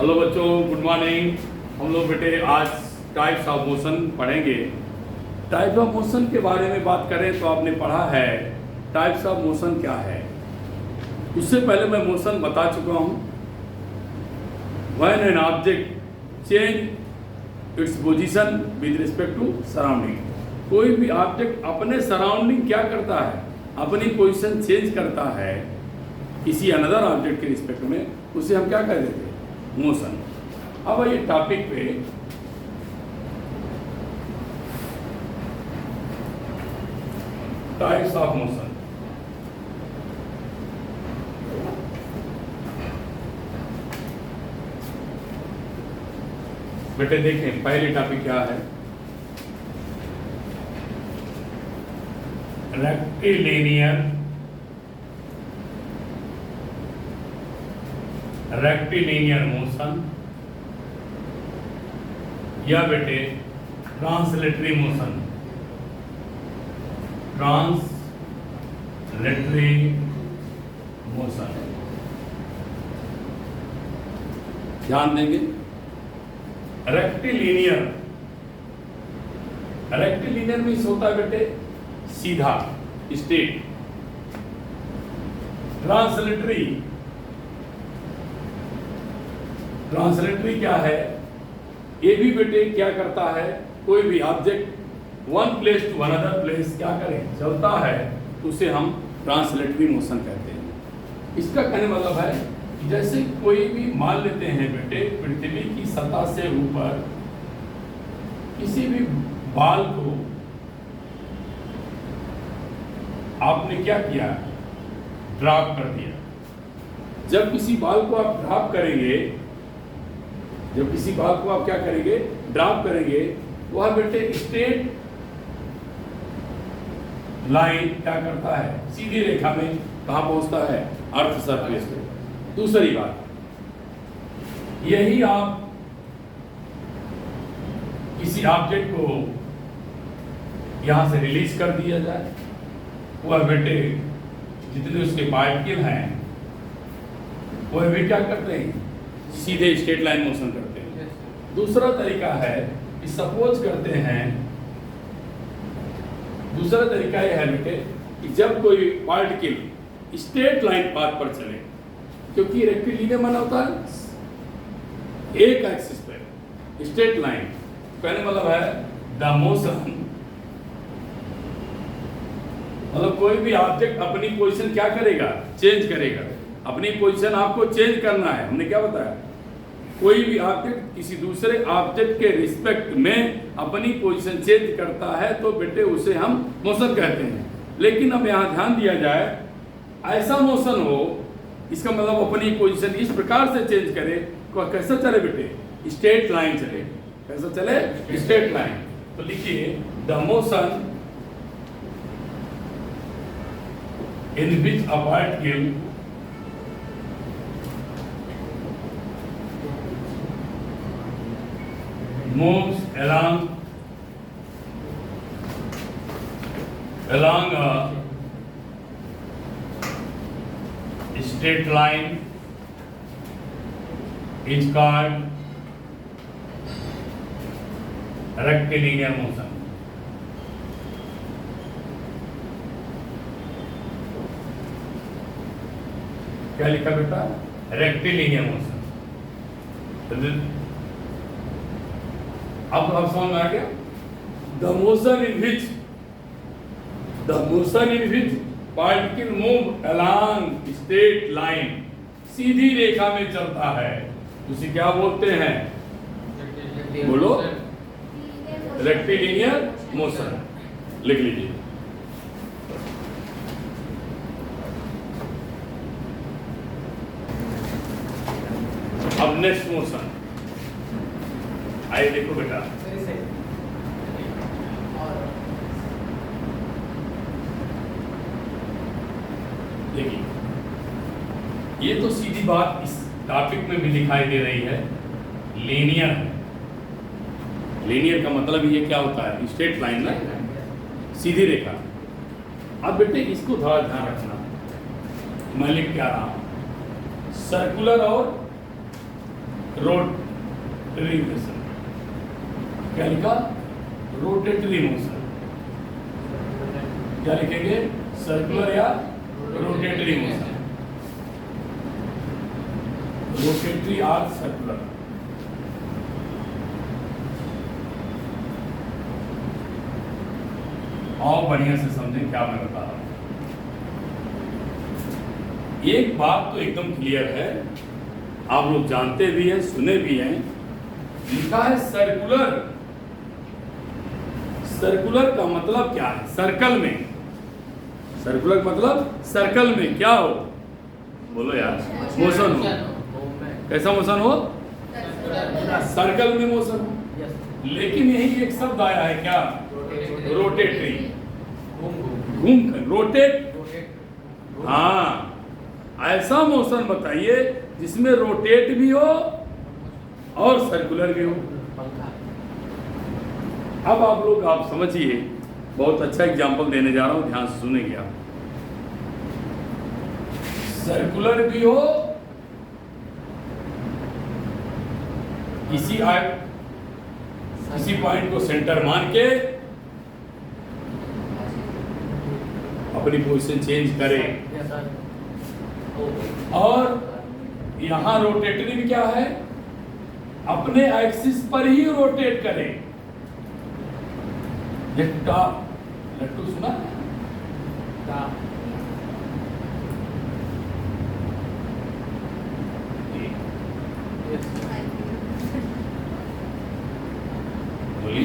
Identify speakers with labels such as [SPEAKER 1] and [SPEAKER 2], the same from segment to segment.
[SPEAKER 1] Hello बच्चों, good morning. हम लोग बेटे आज टाइप्स ऑफ मोशन पढ़ेंगे। टाइप्स ऑफ मोशन के बारे में बात करें तो आपने पढ़ा है टाइप्स ऑफ मोशन क्या है। उससे पहले मैं मोशन बता चुका हूँ। When an object change its position with respect to surrounding, कोई भी ऑब्जेक्ट अपने सराउंडिंग क्या करता है, अपनी पोजीशन चेंज करता है किसी अनदर ऑब्जेक्ट के रिस्पेक्ट में, उसे हम क्या कह देते हैं, मोशन। अब ये टॉपिक पे टाइप्स ऑफ मोशन। बेटे देखें पहली टॉपिक क्या है, रेक्टिलिनियर मोशन या बेटे ट्रांसलेटरी मोशन। ट्रांसलेटरी मोशन ध्यान देंगे। रेक्टिलिनियर मीन्स होता है बेटे सीधा, स्ट्रेट। ट्रांसलेटरी क्या है, ये भी बेटे क्या करता है, कोई भी object one place to another place क्या करे, चलता है, तो उसे हम ट्रांसलेटरी मोशन कहते हैं। इसका कहने मतलब है कि जैसे कोई भी मान लेते हैं बेटे पृथ्वी की सतह से ऊपर किसी भी बाल को आपने क्या किया, ड्रॉप कर दिया। जब किसी बाल को आप ड्रॉप करेंगे, जब किसी बाल को आप क्या करेंगे, ड्रॉप करेंगे, वह बेटे स्ट्रेट लाइन क्या करता है, सीधी रेखा में कहां पहुंचता है, अर्थ सरफेस पे। दूसरी बात, यही आप किसी ऑब्जेक्ट को यहां से रिलीज कर दिया जाए, वह बेटे जितने उसके पार्टिकल हैं वह भी क्या करते हैं, सीधे स्ट्रेट लाइन मोशन करते हैं। दूसरा तरीका है कि सपोज करते हैं, दूसरा तरीका यह है बेटे कि जब कोई पार्टिकल स्ट्रेट लाइन पाथ पर चले, क्योंकि रेक्टिलिनियर माना होता है एक एक्सिस पे स्ट्रेट लाइन, कहने मतलब है द मोशन, मतलब कोई भी ऑब्जेक्ट अपनी पोजीशन क्या करेगा, चेंज करेगा। अपनी पोजीशन आपको चेंज करना है, हमने क्या बताया, कोई भी ऑब्जेक्ट किसी दूसरे ऑब्जेक्ट के रिस्पेक्ट में अपनी पोजीशन चेंज करता है तो बेटे उसे हम मोशन कहते हैं। लेकिन अब यहाँ ध्यान दिया जाए, ऐसा मोशन हो, इसका मतलब अपनी पोजीशन इस प्रकार से चेंज करे, कैसा चले बेटे, स्ट्रेट लाइन चले। कैसा चले, स्ट्रेट लाइन। तो लिखिए the motion in which a particle moves along a straight line is called rectilinear motion. क्या लिखा बेटा, रेक्टिलिनियर मोशन। अब समझ में आ गया, the motion in which particle move along straight line, सीधी रेखा में चलता है, उसे क्या बोलते हैं, बोलो, रेक्टिलिनियर मोशन। लिख लीजिए। अब नेक्स्ट मोशन आइए, देखो बेटा, देखिए ये तो सीधी बात इस टॉपिक में भी दिखाई दे रही है, लीनियर है। लीनियर का मतलब ये क्या होता है, स्ट्रेट लाइन ना, सीधी रेखा। अब बेटे इसको थोड़ा ध्यान रखना, मैं लिख क्या रहा हूं, सर्कुलर और रोटरी मोशन। क्या लिखा? Rotatory motion. क्या लिखेंगे? सर्कुलर या रोटेटरी मोशन। रोटेटरी और सर्कुलर। और बढ़िया से समझें क्या मैं बता रहा हूं। एक बात तो एकदम क्लियर है, आप लोग जानते भी हैं, सुने भी हैं, लिखा है सर्कुलर। सर्कुलर का मतलब क्या है? सर्कल में। सर्कुलर मतलब सर्कल में क्या हो? बोलो यार। मोशन हो। कैसा मोशन हो? सर्कल में मोशन हो। लेकिन यही एक शब्द आया है, क्या? रोटेटरी। घूम रोटेट। हाँ, ऐसा मोशन बताइए जिसमें रोटेट भी हो और सर्कुलर भी हो। अब आप लोग आप समझिए, बहुत अच्छा एग्जांपल देने जा रहा हूं, ध्यान से सुनेंगे आप। सर्कुलर भी हो, किसी पॉइंट को सेंटर मान के अपनी पोजीशन चेंज करें, और यहां रोटेटरी भी क्या है? अपने एक्सिस पर ही रोटेट करें। लट्टू सुना? बोली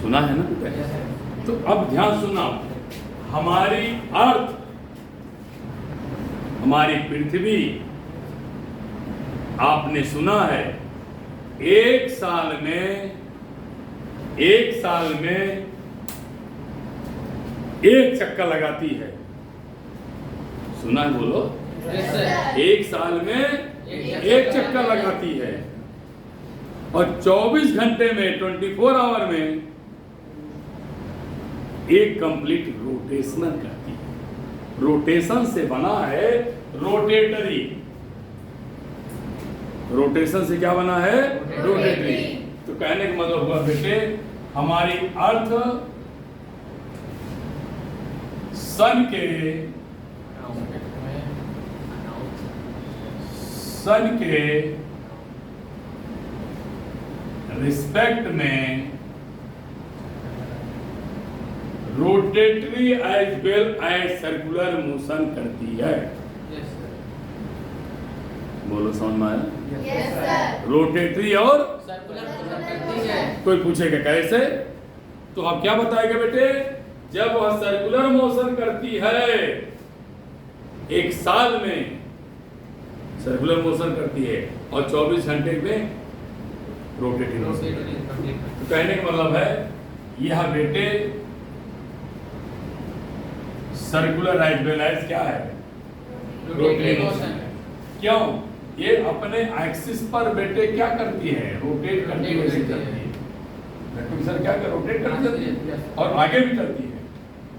[SPEAKER 1] सुना है ना? तो अब ध्यान सुना, हमारी अर्थ, हमारी पृथ्वी, आपने सुना है एक साल में एक चक्कर लगाती है। सुना है? बोलो। एक साल में एक चक्कर लगाती है, और 24 घंटे में 24 आवर में एक कंप्लीट रोटेशन करती है। रोटेशन से बना है रोटेटरी। रोटेशन से क्या बना है? रोटेटरी। तो कहने का मतलब हुआ बेटे, हमारी अर्थ सन के रिस्पेक्ट में rotatory as well as circular motion करती है। बोलो, समझ में आया?
[SPEAKER 2] Yes sir.
[SPEAKER 1] रोटेटरी और
[SPEAKER 2] सर्कुलर।
[SPEAKER 1] कोई पूछेगा कैसे? तो आप क्या बताएंगे बेटे? जब वह सर्कुलर मोशन करती है, एक साल में सर्कुलर मोशन करती है, और 24 घंटे में रोटेटरी मोशन। तो कहने का मतलब है, यह बेटे सर्कुलर एज वेल एज क्या है? Rotatory motion. क्यों? ये अपने एक्सिस पर बेटे क्या करती है? रोटेट करती है। सर क्या कर रोटेट करती है और आगे भी करती है।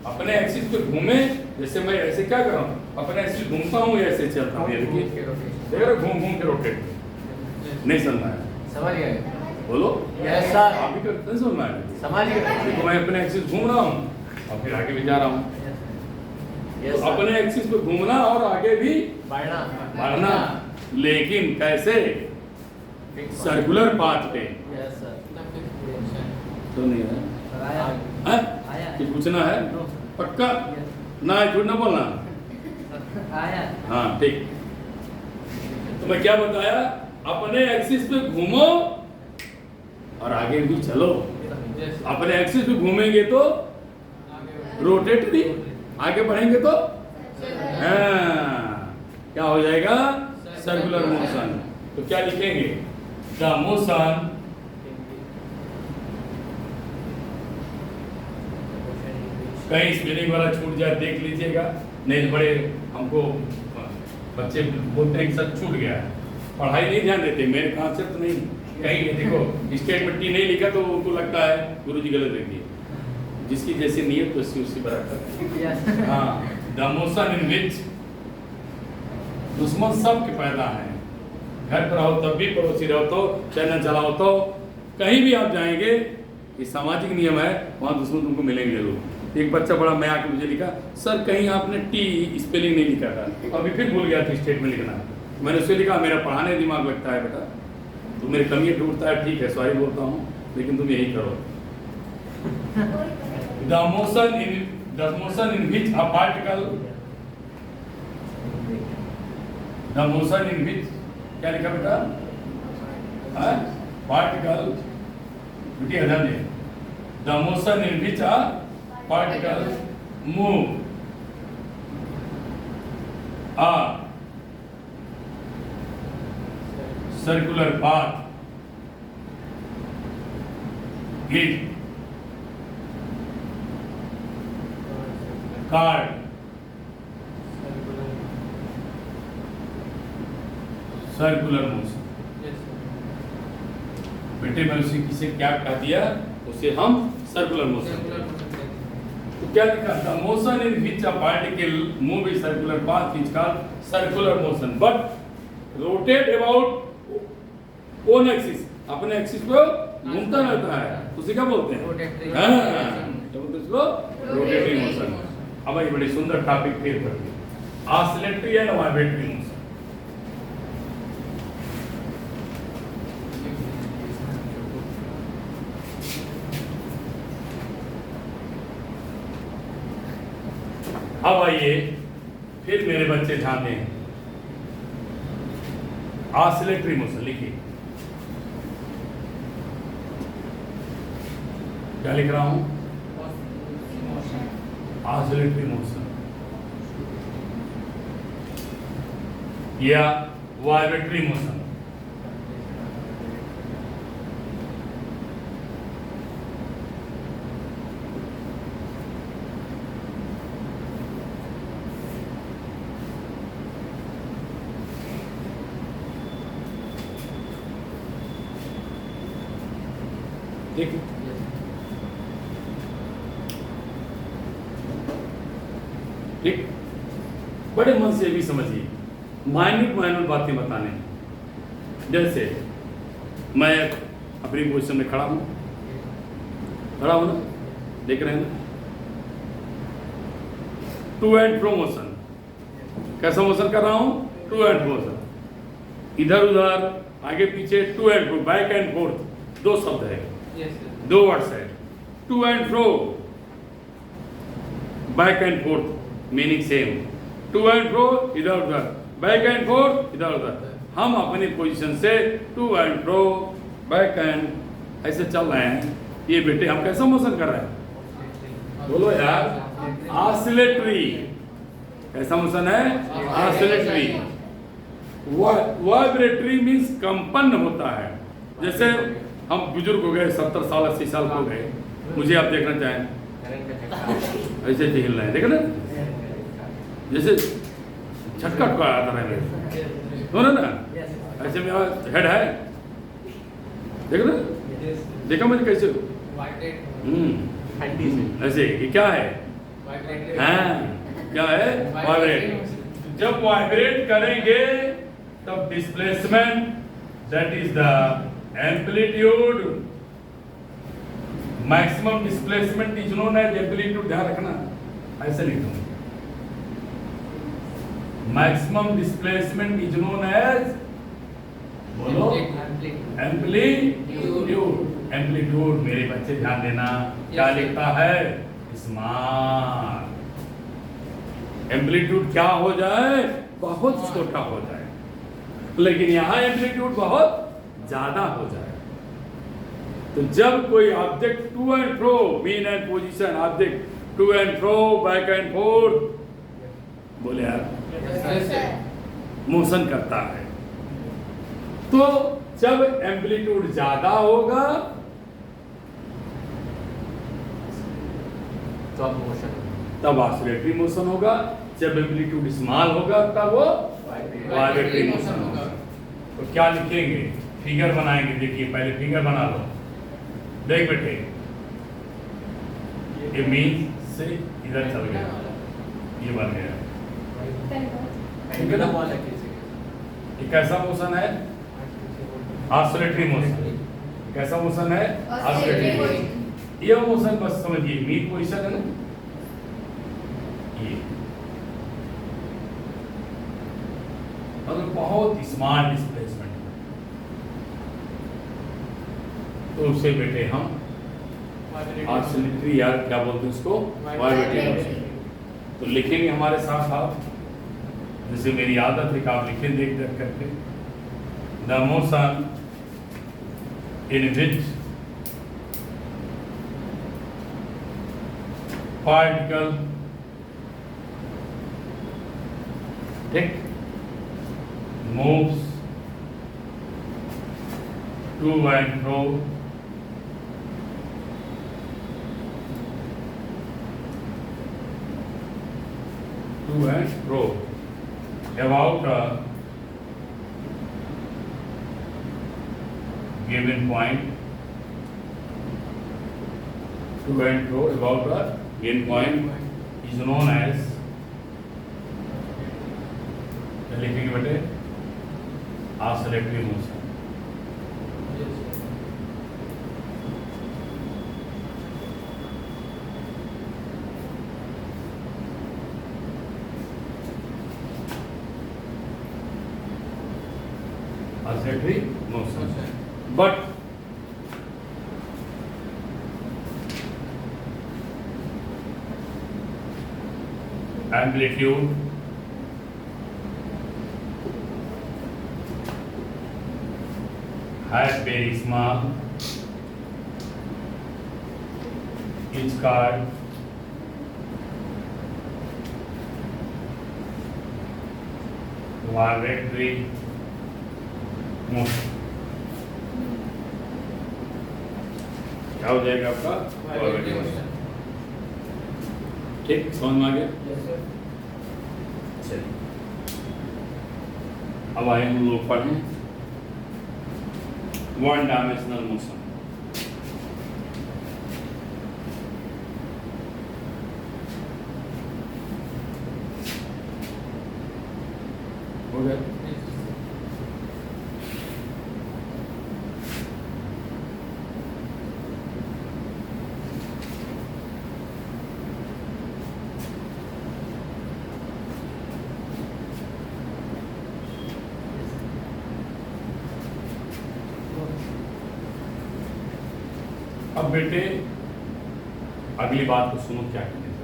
[SPEAKER 1] अपने एक्सिस पे घूमे, जैसे मैं ऐसे क्या कर रहा हूँ, अपने एक्सिस घूमता हूँ, ऐसे चलता हूँ, ये देखिए, देख रहे घूम घूम के रोटेट। नहीं समझना है? समझ गए? बोलो।
[SPEAKER 2] Yes sir.
[SPEAKER 1] आप भी करते हैं? समझना है?
[SPEAKER 2] समझ गए।
[SPEAKER 1] देखो, मैं अपने एक्सिस घूम रहा हूँ और फिर आगे भी जा रहा हूँ। तो अपने एक्सिस पे घूमना और आगे भी बढ़ना, लेकिन कैसे? सर्कुलर पाथ पे। तो नहीं है? कि पूछना है? पक्का? ना झूठ ना बोलना। हाँ ठीक। तो मैं क्या बताया? अपने एक्सिस पे घूमो और आगे भी चलो। अपने एक्सिस पे घूमेंगे तो रोटेटरी, आगे बढ़ेंगे तो क्या हो जाएगा? Circular motion. तो क्या लिखेंगे? द मोशन कहीं स्पेलिंग वाला छूट जाए देख लीजिएगा, नहीं बड़े हमको बच्चे बोलते हैं कि सर छूट गया है, पढ़ाई नहीं ध्यान देते, मेरे कॉन्सेप्ट नहीं। कहीं देखो स्टेट में टी नहीं लिखा तो उनको लगता है गुरुजी गलत लिख दिए। जिसकी जैसी नियत तो उसी बराबर। हाँ, द मोशन इन विच दुश्मन सब के पैदा है, घर पर रहो तब भी, पड़ोसी रहो तो, चैनल चलाओ तो, कहीं भी आप जाएंगे, ये सामाजिक नियम है, वहाँ दुश्मन तुमको मिलेंगे जरूर। एक बच्चा बड़ा मैं आके मुझे लिखा, सर कहीं आपने टी स्पेलिंग नहीं लिखा था, अभी फिर भूल गया था स्टेट में लिखना। मैंने उससे लिखा मेरा पढ़ाने दिमाग लगता है बेटा, तो मेरी कमी ढूंढता है, ठीक है सॉरी बोलता हूँ, लेकिन तुम यही करो। The motion in which a particle, the motion in which, क्या लिखा बेटा? Particle, बेटी हटा दे। The motion in which a particle move a circular path is called circular motion. बेटे मैं उसे किसे क्या कह दिया, उसे हम सर्कुलर मोशन। तो क्या लिखा? The motion in which a particle move in circular path is called circular motion, but rotate about own axis, अपने एक्सिस पे घूमता रहता है, उसे क्या बोलते हैं? Rotating motion. अब ये बड़ी सुंदर टॉपिक फिर पढ़िए, ऑसिलेटरी एंड वाइब्रेटरी मोशन। अब आइए फिर मेरे बच्चे ध्यान दें, ऑसिलेटरी मोशन लिखिए, क्या लिख रहा हूं? ऑसिलेटरी मोशन या वाइब्रेटरी मोशन। देखिए ठीक, बड़े मन से भी समझिए, माइन्यूट बातें बताने। जैसे मैं अपनी पोजीशन में खड़ा हूं ना, देख रहे हैं ना, टू एंड फ्रो मोशन। कैसा मोशन कर रहा हूं? टू एंड फ्रो मोशन, इधर उधर आगे पीछे, to and fro, back and forth, दो शब्द है, दो वर्ड्स है। To and fro, back and forth, meaning same. To and fro, इधर उधर, बैक एंड फोर्थ, इधर उधर। हम अपनी पोजीशन से to and fro, back and ऐसे चल रहे हैं। ये बेटे हम कैसा मोशन कर रहे हैं? बोलो यार, ऑसिलेटरी। कैसा मोशन है? ऑसिलेटरी। वाइब्रेटरी मींस कंपन होता है। जैसे हम बुजुर्ग हो गए, 70 साल 80 साल हो गए, मुझे आप देखना चाहें ऐसे हिल रहे हैं, देखो ना, जैसे झटका टका आता है, सुनो ना, ऐसे मेरा हेड है, देखो ना, देखा मुझे कैसे ऐसे, ये क्या है? हाँ, क्या है? वाइब्रेट। जब वाइब्रेट करेंगे तब displacement, that is the amplitude, maximum displacement is known as amplitude. ध्यान रखना, ऐसे लिख दूंगा, maximum displacement is known as, बोलो, एम्पलीट्यूड। एम्पलीट्यूड मेरे बच्चे ध्यान देना, क्या लिखता है? स्मॉल। एम्पलीट्यूड क्या हो जाए? बहुत छोटा हो जाए, लेकिन यहां एम्पलीट्यूड बहुत ज्यादा हो जाए। तो जब कोई object to and fro, mean and position, object to and fro, back and forth, बोले यार, मोशन करता है, तो जब एम्पलीट्यूड ज्यादा होगा तब ऑसिलेटरी मोशन होगा, जब एम्पलीट्यूड स्मॉल होगा तब वो वाइब्रेटरी मोशन होगा। तो क्या लिखेंगे? फिगर बनाएंगे। देखिए पहले फिगर बना लो, देख बेटे, ये मीन से इधर चल गया, ये बन गया, ठीक है ना? ये कैसा मोशन है? Oscillatory motion. कैसा मोशन है? Oscillatory motion. यह मोशन बस समझिए मीन पोजीशन है ना, ये मतलब बहुत स्मॉल डिस्प्लेसमेंट। तो उससे बेटे हम ऑसिलेटरी यार क्या बोलते हैं उसको, वाइब्रेटरी मोशन। तो लिखेंगे हमारे साथ साथ, जैसे मेरी आदत है कि आप लिखे देख देख करके। The motion in which particle, ठीक, moves to and fro about a given point, to and fro about a given point is known as, लिखेंगे बेटे, oscillatory motion. Oscillatory motion. But amplitude has very small, is called vibratory motion. क्या हो जाएगा आपका? Vibratory motion. ठीक, समझ में आ गया? चलिए अब आए हम लोग पढ़ें वन डायमेंशनल मोशन। हो गया? अब बेटे अगली बात को सुनो, क्या कहते हैं।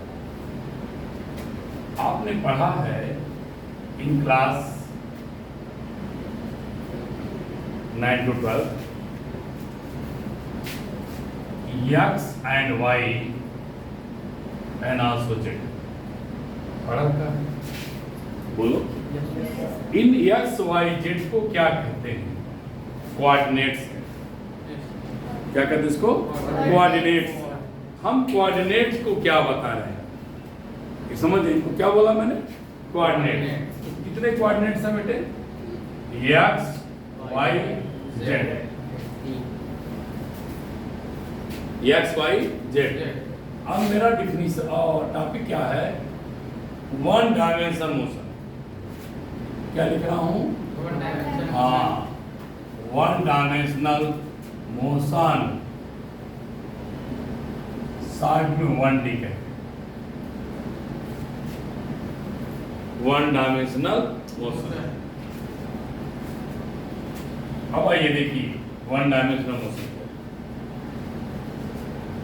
[SPEAKER 1] आपने पढ़ा है in class 9 to 12 x and y and also z। पढ़ा था? बोलो। इन x y z को क्या कहते हैं? कोऑर्डिनेट्स। क्या कहते हैं इसको? कोऑर्डिनेट्स। हम कोऑर्डिनेट्स को क्या बता रहे हैं, ये समझिए। इनको क्या बोला मैंने? कोऑर्डिनेट। कितने कोऑर्डिनेट्स हैं बेटे? x y z, x y z। अब मेरा डिफिनीशन और टॉपिक क्या है? One dimension motion. क्या लिख रहा हूं? हाँ, वन डायमेंशनल मोशन। साइड में वन डी है, वन डायमेंशनल मोशन। अब आइए देखिए वन डायमेंशनल मोशन।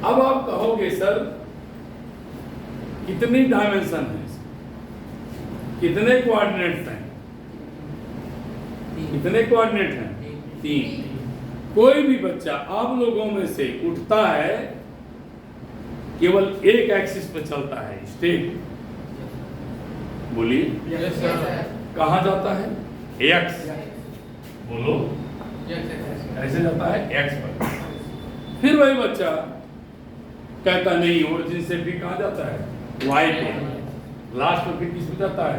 [SPEAKER 1] अब आप कहोगे सर कितनी डायमेंशन है, कितने कोऑर्डिनेट्स हैं? कितने कोऑर्डिनेट हैं? 3। कोई भी बच्चा आप लोगों में से उठता है, केवल एक एक्सिस पर चलता है, स्ट्रेट। बोलिए कहाँ जाता है? एक्स। बोलो ऐसे जाता है, एक्स पर। फिर वही बच्चा कहता नहीं, ओरिजिन से भी कहाँ जाता है? वाई पे। लास्ट में फिर किस पे जाता है?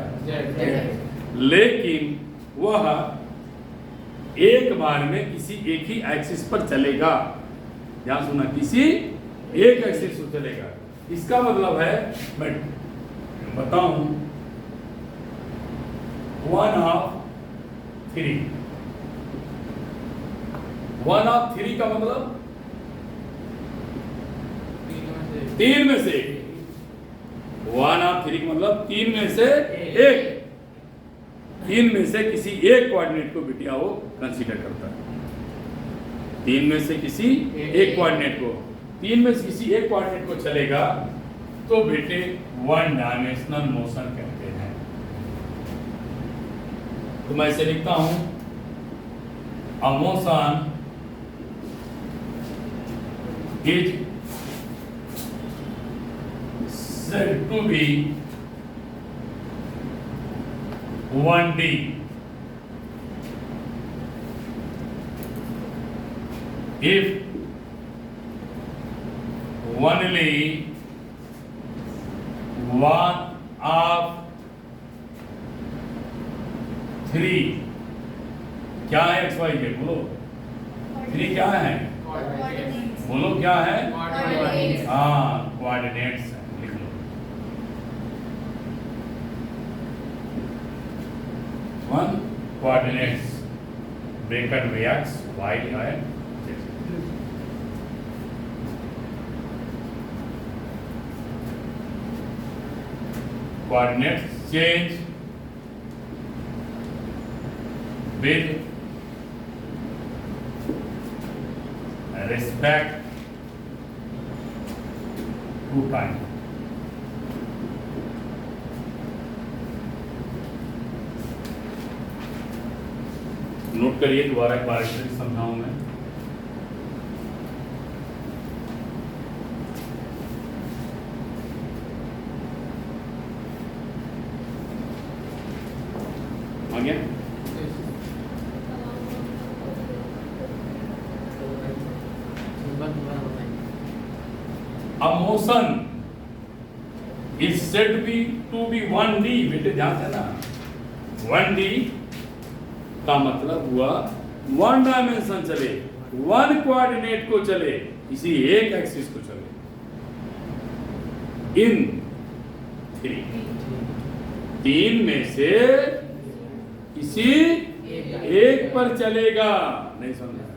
[SPEAKER 1] लेकिन वह एक बार में किसी एक ही एक्सिस पर चलेगा। ध्यान सुना, किसी एक एक्सिस पर चलेगा। इसका मतलब है, मैं बताऊं, 1/2 3 1 ऑफ 3 का मतलब 3 में से 1 ऑफ 3 का मतलब 3 में से 1, 3 में से किसी एक कोऑर्डिनेट को बिटिया वो कंसीडर करता है। 3 में से किसी एक कोऑर्डिनेट को, 3 में से किसी एक कोऑर्डिनेट को चलेगा तो बेटे 1 डायमेंशनल मोशन कहते हैं। तो मैं इसे लिखता हूं, अ motion is said to be 1D if only one of 3 क्या है एक्स वाई के बोलो, 3 क्या है बोलो, क्या है हाँ कोऑर्डिनेट्स है, लिख लो 1 कोऑर्डिनेट्स ब्रैकेट में एक्स वाई है, coordinates change with respect to time। Note करिए, दोबारा एक बार समझाऊं मैं। आ गया? A motion is said to be 1D। बेटे ध्यान देना, 1D का मतलब हुआ 1 डायमेंशन चले, 1 कोऑर्डिनेट को चले, किसी एक एक्सिस को चले, इन 3 में से किसी एक पर चलेगा। नहीं समझा?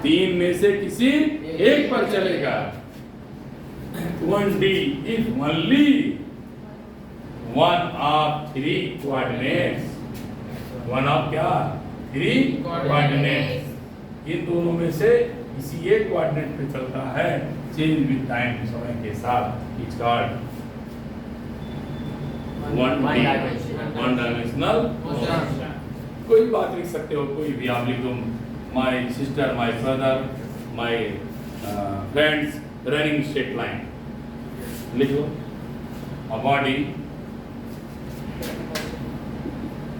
[SPEAKER 1] 3 में से किसी एक पर चलेगा। 1D if only one of 3 coordinates, 1 of क्या 3 coordinates, इन दोनों में से किसी एक कोऑर्डिनेट पे चलता है, चेंज विद टाइम, समय के साथ, इट्स कॉल्ड 1 डायमेंशनल मोशन। कोई बात लिख सकते हो, कोई भी आप लिख दो, my sister, my brother, my friends running straight line, लिख लो। A body,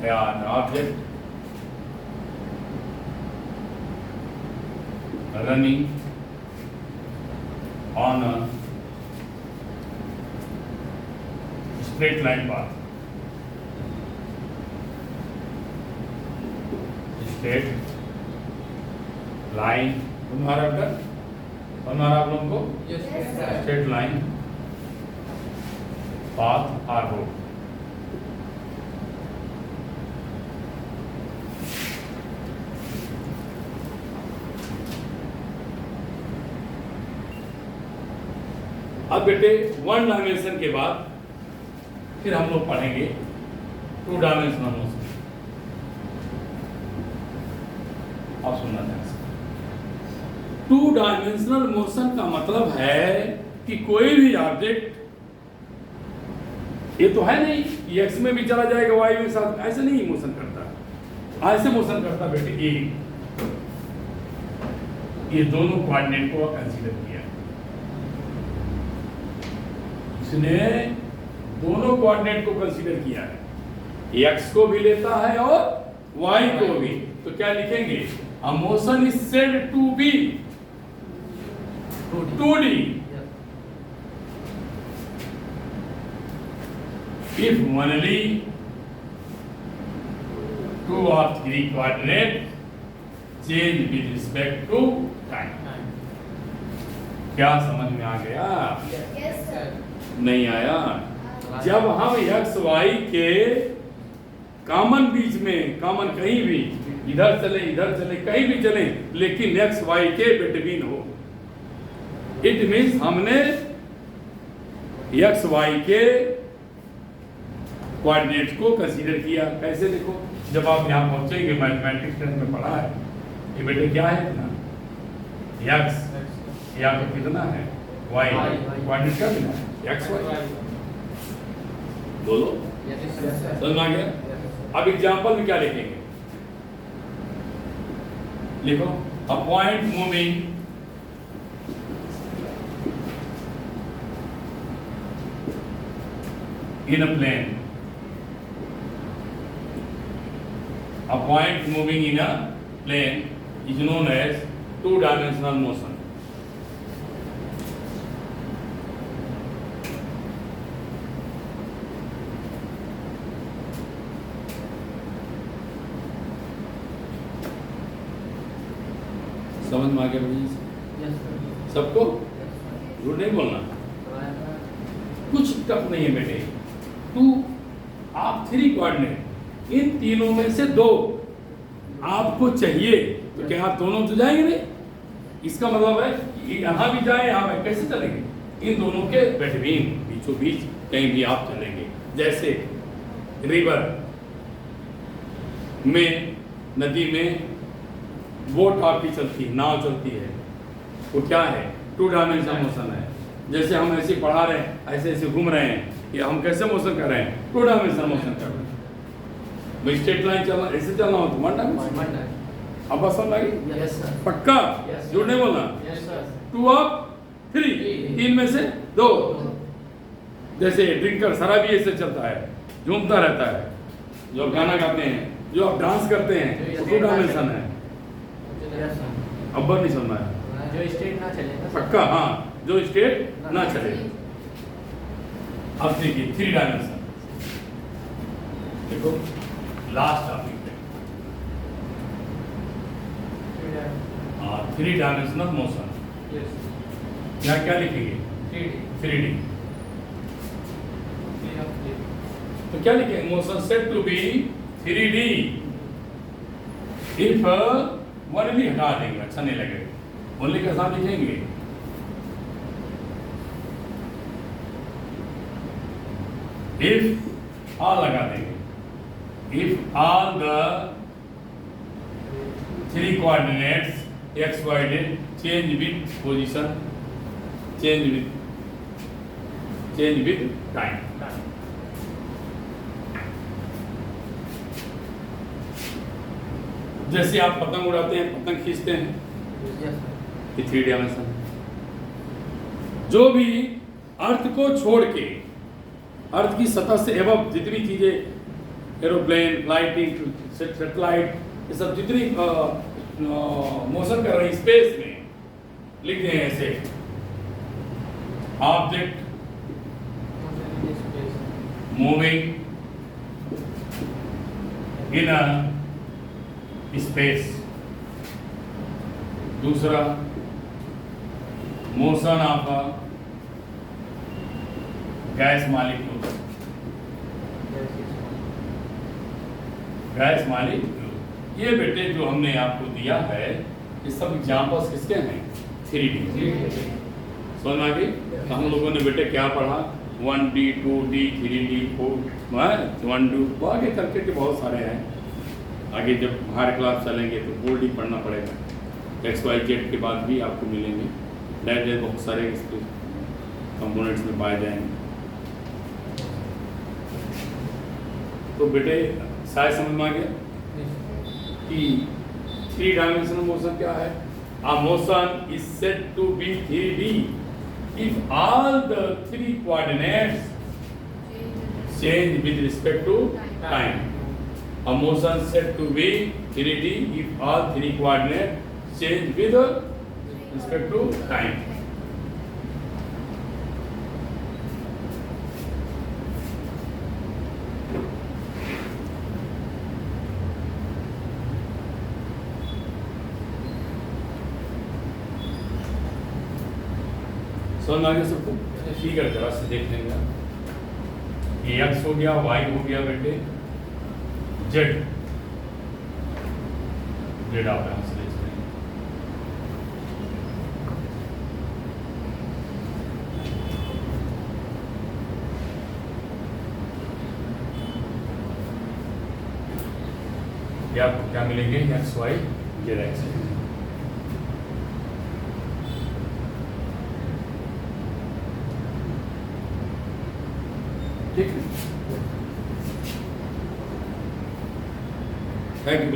[SPEAKER 1] an object running on a straight line path, straight line, तुम्हारा आप लोगों को straight line path or road. अब बेटे 1 डायमेंशन के बाद फिर हम लोग पढ़ेंगे 2 डायमेंशनल मोशन। आप सुनना ध्यान से, 2 डायमेंशनल मोशन का मतलब है कि कोई भी ऑब्जेक्ट, ये तो है नहीं कि एक्स में भी चला जाएगा वाई में साथ, ऐसे नहीं मोशन करता, ऐसे मोशन करता बेटे ये दोनों कोऑर्डिनेट को कंसीडर किया, इसने दोनों कोऑर्डिनेट को कंसीडर किया है, एक्स को भी लेता है और वाई को भी। तो क्या लिखेंगे? A motion is said to be 2D if only 2 of 3 coordinate change with respect to time। क्या समझ में आ गया? नहीं आया? जब हम x y के कॉमन बीच में, कॉमन कहीं भी, इधर चले कहीं भी चले, लेकिन एक्स वाई के बिटवीन हो। इट मीन्स हमने एक्स वाई के कोऑर्डिनेट को कंसीडर किया। कैसे देखो, जब आप यहाँ पहुंचेंगे, मैथमेटिक्स में पढ़ा है, ये बेटे क्या है इतना, एक्स, यहाँ पे कितना है वाई, कोऑर्डिनेट का बिना है एक्स वाई, बोलो समझ आ गया। अब एग्जाम्पल में क्या लिखेंगे, लिखो a point moving in a plane, a point moving in a plane is known as two-dimensional motion. समझ में आ गया भाई सबको? झूठ नहीं बोलना, कुछ टफ नहीं है बेटे। टू आप थ्री कोऑर्डिनेट, इन तीनों में से दो आपको चाहिए, तो क्या आप दोनों तो जाएंगे नहीं? इसका मतलब है यहाँ भी जाए, यहाँ पे कैसे चलेंगे? इन दोनों के बिटवीन, बीचों बीच कहीं भी आप चलेंगे। जैसे रिवर में, नदी में बोट आपकी चलती है, नाव चलती है, वो क्या है? टू डायमेंशनल मोशन है। जैसे हम ऐसे पढ़ा रहे हैं, ऐसे ऐसे घूम रहे हैं, ये हम कैसे मोशन कर रहे हैं? टू डायमेंशनल मोशन कर रहे हैं। भाई स्ट्रेट लाइन चलना, ऐसे चलना हो तो वन डायमेंशन। अब बात समझ आ गई?
[SPEAKER 2] Yes sir.
[SPEAKER 1] पक्का? झूठ नहीं बोलना।
[SPEAKER 2] Yes sir.
[SPEAKER 1] Two of three, तीन में से दो। जैसे ड्रिंकर शराबी ऐसे चलता है, झूमता रहता है, जो आप गाना गाते हैं, जो आप डांस करते हैं, वो टू डायमेंशन है। अब नहीं सुनना है,
[SPEAKER 2] जो स्ट्रेट ना चले।
[SPEAKER 1] पक्का? हाँ, जो स्ट्रेट ना चले। अब देखिए थ्री डायमेंशन, देखो लास्ट टॉपिक पे, थ्री डायमेंशनल मोशन। यहाँ क्या लिखेंगे? 3D। तो क्या लिखेंगे? Motion said to be 3D if one भी हटा देंगे, अच्छा नहीं लगेगा। ओनली के साथ लिखेंगे इफ ऑल लगा देंगे, if all the three coordinates x y z change with position, change with time. जैसे आप पतंग उड़ाते हैं, पतंग खींचते हैं, ये थ्री डायमेंशन। जो भी अर्थ को छोड़ के, अर्थ की सतह से एबव जितनी चीजें, एरोप्लेन, फ्लाइटिंग, सैटेलाइट, ये सब जितनी मोशन कर रही स्पेस में, लिखते हैं ऐसे object moving in a space. दूसरा motion of a gas molecule, gas molecule. ये बेटे जो हमने आपको दिया है, ये सब एग्जाम्पल्स किसके हैं? 3D। समझ में आ गई? तो हम लोगों ने बेटे क्या पढ़ा? 1D, 2D, 3D, 4, 1D, आगे करके के बहुत सारे हैं। आगे जब हायर क्लास चलेंगे तो 4D पढ़ना पड़ेगा। एक्स वाई जेड के बाद भी आपको मिलेंगे, नए बहुत सारे इसके कंपोनेंट्स में पाए जाएंगे। तो बेटे शायद समझ में आ गया कि थ्री डायमेंशनल मोशन क्या है? A motion is said to be 3D if all the three coordinates change with respect to time. A motion said to be 3D if all three coordinates change with respect to time. समझ आ गया सबको? ठीक है, जरा से देख लेंगे। ये एक्स हो गया, वाई हो गया बेटे, जेड जेड आप यहाँ से ले सकते हैं। ये आपको क्या मिलेंगे एक्स वाई जेड एक्स। ठीक है, थैंक यू।